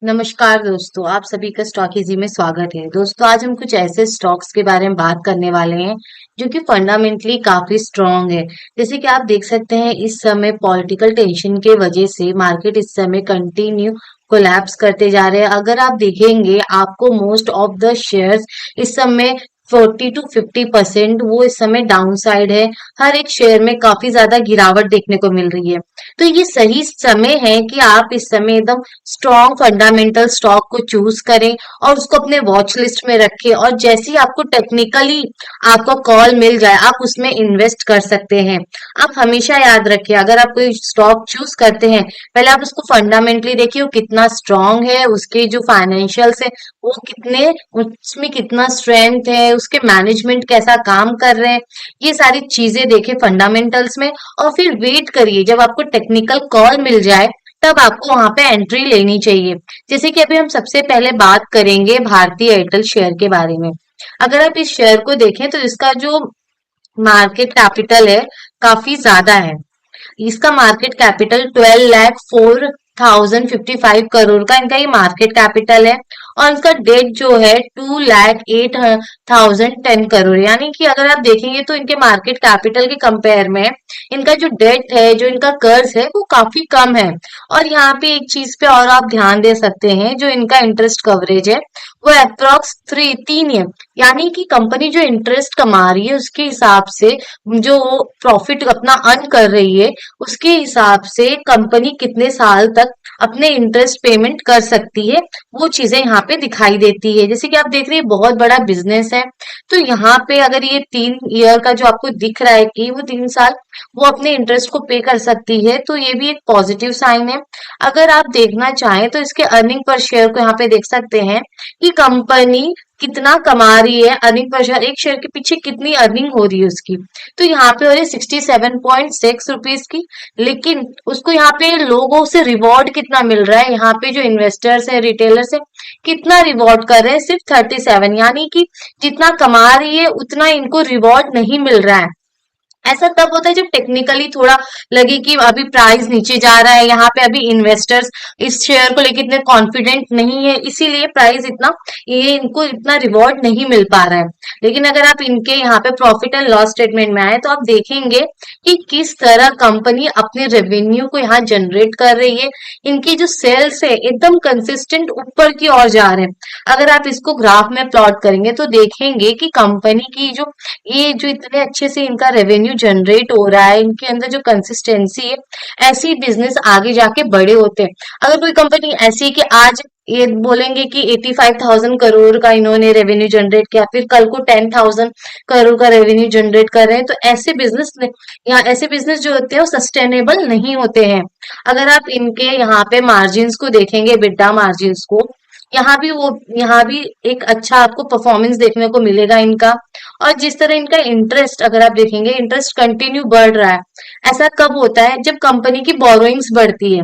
नमस्कार दोस्तों, आप सभी का स्टॉक इजी में स्वागत है। दोस्तों, आज हम कुछ ऐसे स्टॉक्स के बारे में बात करने वाले हैं जो कि फंडामेंटली काफी स्ट्रांग है। जैसे कि आप देख सकते हैं, इस समय पॉलिटिकल टेंशन के वजह से मार्केट इस समय कंटिन्यू कोलैप्स करते जा रहे हैं। अगर आप देखेंगे, आपको मोस्ट ऑफ द शेयर्स इस समय 40 to 50% वो इस समय डाउन साइड है। हर एक शेयर में काफी ज्यादा गिरावट देखने को मिल रही है। तो ये सही समय है कि आप इस समय एकदम स्ट्रॉन्ग फंडामेंटल स्टॉक को चूज करें और उसको अपने वॉच लिस्ट में रखें, और जैसे ही आपको टेक्निकली आपका कॉल मिल जाए आप उसमें इन्वेस्ट कर सकते हैं। आप हमेशा याद रखिए, अगर आप कोई स्टॉक चूज करते हैं, पहले आप उसको फंडामेंटली देखिए वो कितना स्ट्रांग है, उसके जो फाइनेंशियल्स है वो कितने, उसमें कितना स्ट्रेंथ है, उसके मैनेजमेंट कैसा काम कर रहे हैं, ये सारी चीजें देखें फंडामेंटल्स में। और फिर वेट करिए, जब आपको टेक्निकल कॉल मिल जाए तब आपको वहां पे एंट्री लेनी चाहिए। जैसे कि अभी हम सबसे पहले बात करेंगे भारतीय एयरटेल शेयर के बारे में। अगर आप इस शेयर को देखें तो इसका जो मार्केट कैपिटल है काफी ज्यादा है। इसका मार्केट कैपिटल 12,04,055 करोड़ का इनका ये मार्केट कैपिटल है। और इनका डेट जो है 2,08,010 करोड़, यानी कि अगर आप देखेंगे तो इनके मार्केट कैपिटल के कंपेयर में इनका जो डेट है, जो इनका कर्ज है, वो काफी कम है। और यहाँ पे एक चीज पे और आप ध्यान दे सकते हैं, जो इनका इंटरेस्ट कवरेज है वो अप्रोक्स 3 है। यानी कि कंपनी जो इंटरेस्ट कमा रही है उसके हिसाब से, जो प्रॉफिट अपना अर्न कर रही है उसके हिसाब से कंपनी कितने साल तक अपने इंटरेस्ट पेमेंट कर सकती है, वो चीजें यहाँ पे दिखाई देती है। जैसे कि आप देख रहे हैं, बहुत बड़ा बिजनेस है। तो यहाँ पे अगर ये 3 ईयर का जो आपको दिख रहा है कि वो 3 साल वो अपने इंटरेस्ट को पे कर सकती है, तो ये भी एक पॉजिटिव साइन है। अगर आप देखना चाहें तो इसके अर्निंग पर शेयर को यहाँ पे देख सकते हैं कि कंपनी कितना कमा रही है, अर्निंग पर शेयर, एक शेयर के पीछे कितनी अर्निंग हो रही है उसकी। तो यहाँ पे हो रही है 67.6 रुपीज की। लेकिन उसको यहाँ पे लोगों से रिवॉर्ड कितना मिल रहा है, यहाँ पे जो इन्वेस्टर्स है, रिटेलर्स है, कितना रिवॉर्ड कर रहे हैं, सिर्फ 37। यानी कि जितना कमा रही है उतना इनको रिवॉर्ड नहीं मिल रहा है। ऐसा तब होता है जब टेक्निकली थोड़ा लगे कि अभी प्राइस नीचे जा रहा है, यहाँ पे अभी इन्वेस्टर्स इस शेयर को लेके इतने कॉन्फिडेंट नहीं है, इसीलिए प्राइस इतना, ये इनको इतना रिवॉर्ड नहीं मिल पा रहा है। लेकिन अगर आप इनके यहाँ पे प्रॉफिट एंड लॉस स्टेटमेंट में आए तो आप देखेंगे कि किस तरह कंपनी अपने रेवेन्यू को यहाँ जनरेट कर रही है। इनकी जो सेल्स है एकदम कंसिस्टेंट ऊपर की ओर जा रहे हैं। अगर आप इसको ग्राफ में प्लॉट करेंगे तो देखेंगे कि कंपनी की जो, ये जो इतने अच्छे से इनका रेवेन्यू जनरेट हो रहा है, इनके अंदर जो कंसिस्टेंसी है, ऐसी बिजनेस आगे जाके बड़े होते हैं। अगर कोई कंपनी ऐसी है कि आज ये बोलेंगे कि 85,000 करोड़ का इन्होंने रेवेन्यू जनरेट किया, फिर कल को 10,000 करोड़ का रेवेन्यू जनरेट कर रहे हैं, तो ऐसे बिजनेस, यहाँ ऐसे बिजनेस जो होते हैं वो सस्टेनेबल नहीं होते हैं। अगर आप इनके यहाँ पे मार्जिन्स को देखेंगे, बिड्डा मार्जिन्स को, यहाँ भी एक अच्छा आपको परफॉर्मेंस देखने को मिलेगा इनका। और जिस तरह इनका इंटरेस्ट, अगर आप देखेंगे, इंटरेस्ट कंटिन्यू बढ़ रहा है। ऐसा कब होता है? जब कंपनी की बोरोइंग्स बढ़ती है।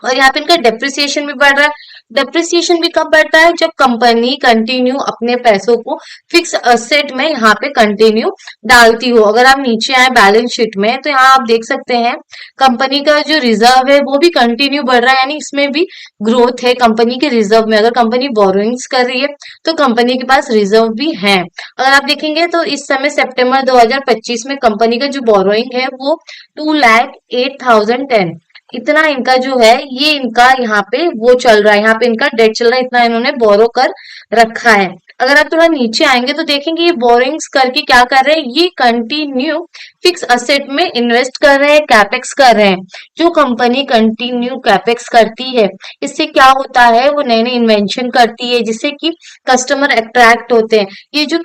और यहाँ पे इनका डेप्रिसिएशन भी बढ़ रहा है। डेप्रिसिएशन भी कब बढ़ता है? जब कंपनी कंटिन्यू अपने पैसों को फिक्स असेट में यहाँ पे कंटिन्यू डालती हो। अगर आप नीचे आए बैलेंस शीट में तो यहाँ आप देख सकते हैं कंपनी का जो रिजर्व है वो भी कंटिन्यू बढ़ रहा है, यानी इसमें भी ग्रोथ है कंपनी के रिजर्व में। अगर कंपनी बोरोइंग्स कर रही है तो कंपनी के पास रिजर्व भी है। अगर आप देखेंगे तो इस समय सितंबर 2025 में कंपनी का जो बोरोइंग है वो 2,08,010, इतना इनका जो है, ये इनका यहाँ पे वो चल रहा है, यहाँ पे इनका डेट चल रहा है, इतना इन्होंने बोरो कर रखा है। अगर आप थोड़ा नीचे आएंगे तो देखेंगे ये बोरिंग्स करके क्या कर रहे हैं, ये कंटिन्यू फिक्स असेट में इन्वेस्ट कर रहे हैं, कैपेक्स कर रहे हैं। जो कंपनी कंटिन्यू कैपेक्स करती है, इससे क्या होता है, वो नए नए इन्वेंशन करती है जिससे कि कस्टमर अट्रैक्ट होते हैं। ये जो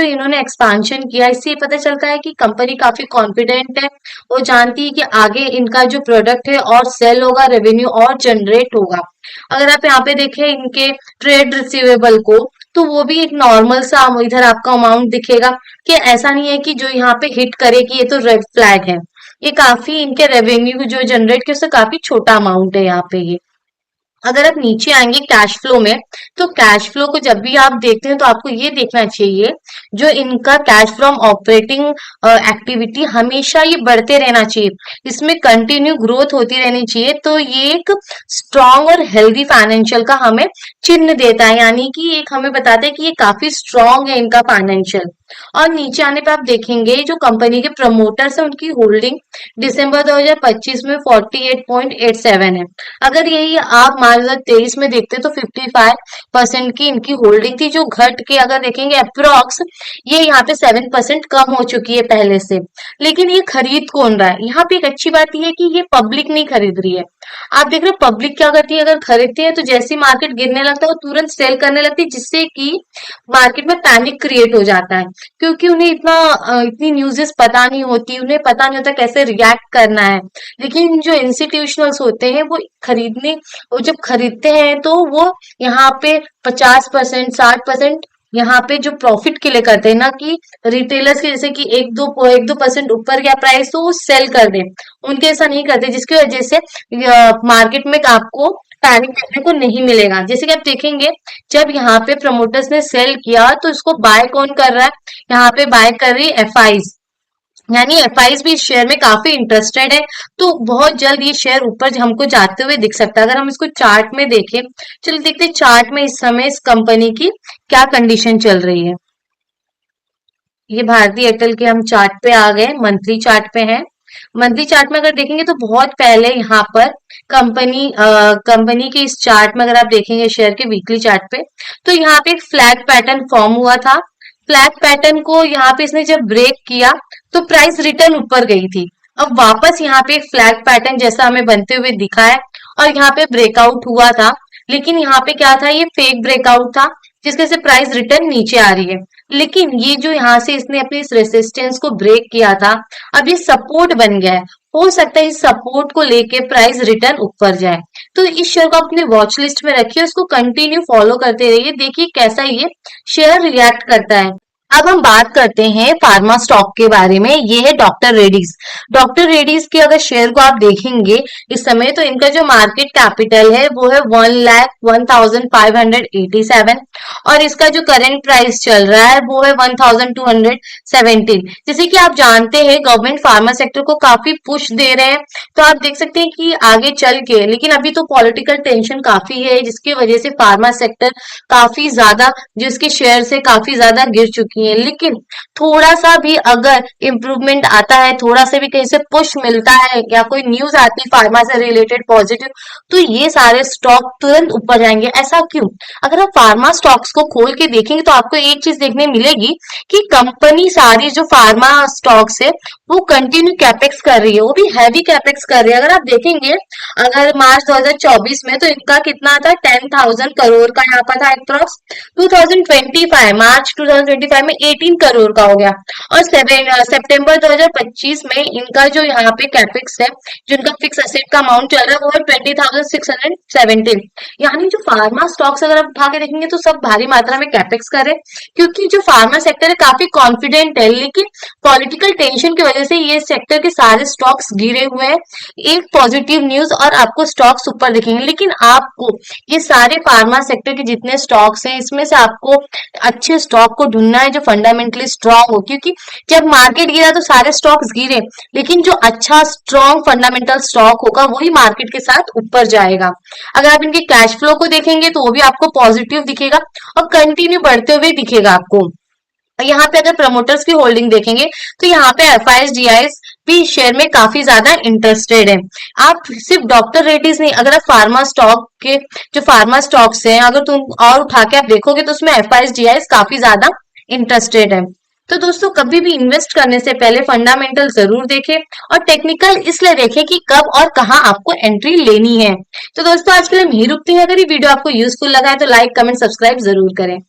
इन्होंने एक्सपांशन किया, इससे ये पता चलता है कि कंपनी काफी कॉन्फिडेंट है। वो जानती है कि आगे इनका जो प्रोडक्ट है और सेल होगा, रेवेन्यू और जनरेट होगा। अगर आप यहाँ पे देखें इनके ट्रेड रिसीवेबल को, तो वो भी एक नॉर्मल सा इधर आपका अमाउंट दिखेगा, कि ऐसा नहीं है कि जो यहाँ पे हिट करे कि ये तो रेड फ्लैग है। ये काफी इनके रेवेन्यू जो जनरेट किया उससे काफी छोटा अमाउंट है यहाँ पे ये। अगर आप नीचे आएंगे कैश फ्लो में, तो कैश फ्लो को जब भी आप देखते हैं तो आपको ये देखना चाहिए, जो इनका कैश फ्रॉम ऑपरेटिंग एक्टिविटी हमेशा ये बढ़ते रहना चाहिए, इसमें कंटिन्यू ग्रोथ होती रहनी चाहिए। तो ये एक स्ट्रॉन्ग और हेल्दी फाइनेंशियल का हमें चिन्ह देता है, यानी कि एक हमें बताता है कि ये काफी स्ट्रॉन्ग है इनका फाइनेंशियल। और नीचे आने पे आप देखेंगे जो कंपनी के प्रमोटर्स है उनकी होल्डिंग दिसंबर 2025 में 48.87 है। अगर यही आप मार्च 2023 में देखते तो 55% की इनकी होल्डिंग थी, जो घट के अगर देखेंगे अप्रोक्स ये यहाँ पे 7% कम हो चुकी है पहले से। लेकिन ये खरीद कौन रहा है, यहाँ पे एक अच्छी बात यह है कि ये पब्लिक नहीं खरीद रही है। आप देख रहे हो पब्लिक क्या करती है, अगर खरीदती है तो जैसे मार्केट गिरने लगता है वो तुरंत सेल करने लगती है, जिससे कि मार्केट में पैनिक क्रिएट हो जाता है, क्योंकि उन्हें इतनी न्यूज़ेस पता नहीं होती, उन्हें पता नहीं होता कैसे रिएक्ट करना है। लेकिन जो इंस्टीट्यूशनल्स होते हैं वो जब खरीदते हैं तो वो यहाँ पे 50% 60% यहाँ पे जो प्रॉफिट के लिए करते हैं, ना कि रिटेलर्स के जैसे कि एक दो परसेंट ऊपर गया प्राइस तो वो सेल कर दे। उनके ऐसा नहीं करते, जिसकी वजह से मार्केट में आपको पैनिक देखने को नहीं मिलेगा। जैसे कि आप देखेंगे जब यहाँ पे प्रमोटर्स ने सेल किया तो इसको बाय कौन कर रहा है, यहाँ पे बाय कर रही एफआईज, यानी एफआईज भी इस शेयर में काफी इंटरेस्टेड है। तो बहुत जल्द ये शेयर ऊपर हमको जाते हुए दिख सकता है। अगर हम इसको चार्ट में देखें, चलो देखते हैं चार्ट में इस समय इस कंपनी की क्या कंडीशन चल रही है। ये भारतीय एयरटेल के हम चार्ट पे आ गए, मंथली चार्ट पे हैं। मंथली चार्ट में अगर देखेंगे तो बहुत पहले यहाँ पर कंपनी के इस चार्ट में अगर आप देखेंगे शेयर के वीकली चार्ट पे, तो यहाँ पे एक फ्लैग पैटर्न फॉर्म हुआ था। फ्लैग पैटर्न को यहाँ पे इसने जब ब्रेक किया तो प्राइस रिटर्न ऊपर गई थी। अब वापस यहाँ पे एक फ्लैग पैटर्न जैसा हमें बनते हुए दिखा है और यहाँ पे ब्रेकआउट हुआ था। लेकिन यहाँ पे क्या था, ये फेक ब्रेकआउट था, जिसके से प्राइस रिटर्न नीचे आ रही है। लेकिन ये जो यहाँ से इसने अपनी इस रेसिस्टेंस को ब्रेक किया था, अब ये सपोर्ट बन गया है। हो सकता है इस सपोर्ट को लेके प्राइस रिटर्न ऊपर जाए। तो इस शेयर को अपने वॉच लिस्ट में रखिए, उसको कंटिन्यू फॉलो करते रहिए, देखिए कैसा ये शेयर रिएक्ट करता है। अब हम बात करते हैं फार्मा स्टॉक के बारे में। ये है डॉक्टर रेड्डीज। डॉक्टर रेड्डीज के अगर शेयर को आप देखेंगे इस समय, तो इनका जो मार्केट कैपिटल है वो है 1,01,587 और इसका जो करंट प्राइस चल रहा है वो है 1,217। जैसे कि आप जानते हैं गवर्नमेंट फार्मा सेक्टर को काफी पुश दे रहे हैं, तो आप देख सकते हैं कि आगे चल के, लेकिन अभी तो पॉलिटिकल टेंशन काफी है जिसकी वजह से फार्मा सेक्टर काफी ज्यादा, जिसके शेयर से काफी ज्यादा गिर चुकी है। लेकिन थोड़ा सा भी अगर इम्प्रूवमेंट आता है, थोड़ा सा भी कहीं से पुश मिलता है या कोई न्यूज आती है फार्मा से रिलेटेड पॉजिटिव, तो ये सारे स्टॉक तुरंत ऊपर जाएंगे। ऐसा क्यों? अगर आप फार्मा स्टॉक्स को खोल के देखेंगे तो आपको एक चीज देखने मिलेगी कि कंपनी सारी जो फार्मा स्टॉक्स है वो कंटिन्यू कैपेक्स कर रही है, वो भी हैवी कैपेक्स कर रही है। अगर आप देखेंगे अगर मार्च 2024 में तो इनका कितना था, 10,000 करोड़ का यहाँ पर था अप्रोक्स। 2025 मार्च 2025 में 18 करोड़ का हो गया और सितंबर 2025 में इनका जो यहाँ पे कैपेक्स है, जो इनका फिक्स एसेट का अमाउंट चल रहा है वो है 20,617। यानी जो फार्मा स्टॉक्स अगर आप उठा के देखेंगे तो सब भारी मात्रा में कैपेक्स कर रहे हैं, क्योंकि जो फार्मा सेक्टर है काफी कॉन्फिडेंट है। लेकिन पॉलिटिकल टेंशन की वजह से ये सेक्टर के सारे स्टॉक्स गिरे हुए हैं। एक पॉजिटिव न्यूज और आपको स्टॉक्स ऊपर दिखेंगे, लेकिन आपको ये सारे फार्मा सेक्टर के जितने स्टॉक्स हैं इसमें से आपको अच्छे स्टॉक को ढूंढना है जो फंडामेंटली स्ट्रांग हो, क्योंकि जब मार्केट गिरा तो सारे स्टॉक्स गिरे, लेकिन जो अच्छा स्ट्रांग फंडामेंटल स्टॉक होगा वही मार्केट के साथ ऊपर जाएगा। अगर आप इनके कैश फ्लो को देखेंगे तो वो भी आपको पॉजिटिव दिखेगा और कंटिन्यू बढ़ते हुए दिखेगा आपको। यहाँ पे अगर प्रमोटर्स की होल्डिंग देखेंगे तो यहाँ पे एफआईएस डीआईएस भी शेयर में काफी ज्यादा इंटरेस्टेड है। आप सिर्फ डॉक्टर रेड्डीज नहीं, अगर आप फार्मा स्टॉक के जो फार्मा स्टॉक्स हैं अगर तुम और उठा के आप देखोगे तो उसमें एफआईएस डीआईएस काफी ज्यादा इंटरेस्टेड है। तो दोस्तों कभी भी इन्वेस्ट करने से पहले फंडामेंटल जरूर देखें और टेक्निकल इसलिए देखें कि कब और कहां आपको एंट्री लेनी है। तो दोस्तों आज के लिए हम यही रुकते हैं। अगर ये वीडियो आपको यूजफुल लगा है तो लाइक कमेंट सब्सक्राइब जरूर करें।